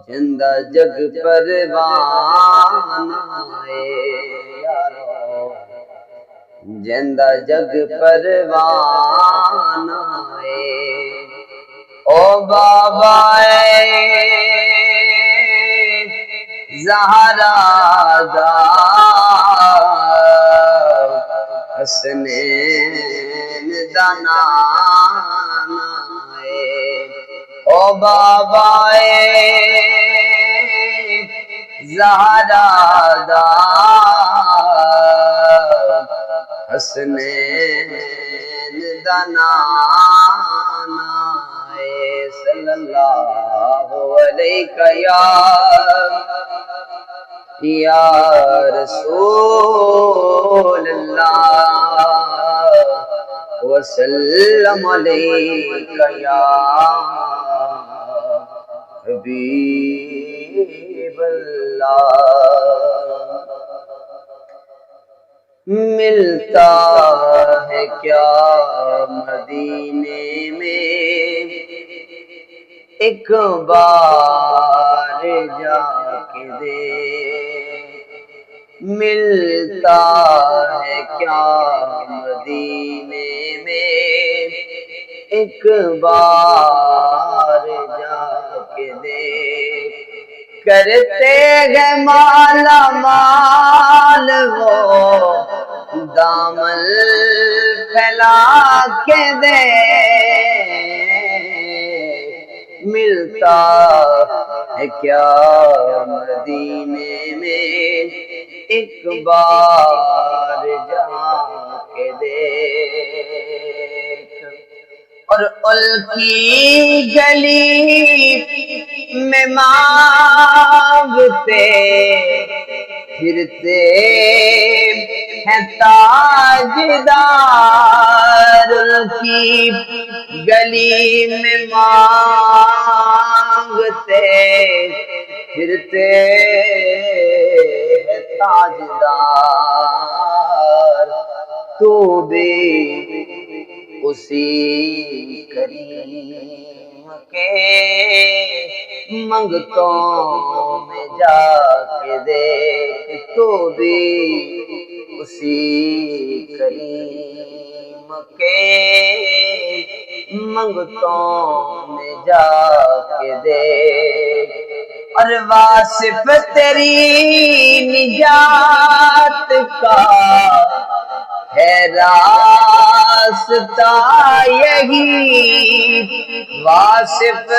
زندہ جگ پروانہ ہے یارو، زندہ جگ پروانہ ہے۔ او بابا زہرا دا حسنین دا نانا ہے۔ او بابا زہرا دا حسنین دا نانا ہے۔ صلی اللہ علیہ یا رسول اللہ، وسلم علیک یا حبیب اللہ۔ ملتا ہے کیا مدینے میں ایک بار جا کے دیکھ، ملتا ہے کیا مدینے میں ایک بار جا کے دیکھ۔ کرتے ہیں مالا مال وہ دامن پھیلا کے دے، ملتا ہے کیا مدینے میں ایک بار جا کے دیکھ۔ اور ال کی گلی میں مانگتے پھرتے ہیں تاجدار، ال کی گلی میں مانگتے پھرتے ہیں تاجدار۔ تو بھی اسی کریم کے منگتوں میں جا کے دیکھ، تو بھی اسی کریم کے منگتوں میں جا کے دیکھ۔ اور واصف تیری نجات کا ہے راستہ یہی، واصف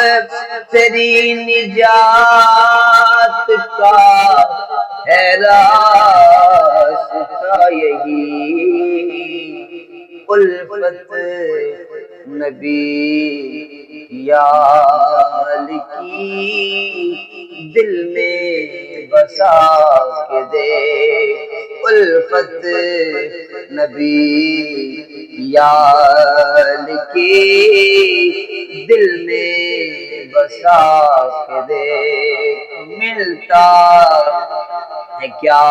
تیری نجات کا ہے راستہ یہی۔ الفت نبی یار کی دل میں بسا کے دیکھ، الفت نبی یار کی دل میں بسا کے دیکھ۔ ملتا ہے کیا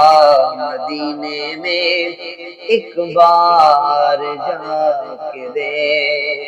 مدینے میں ایک بار جا کے دیکھ۔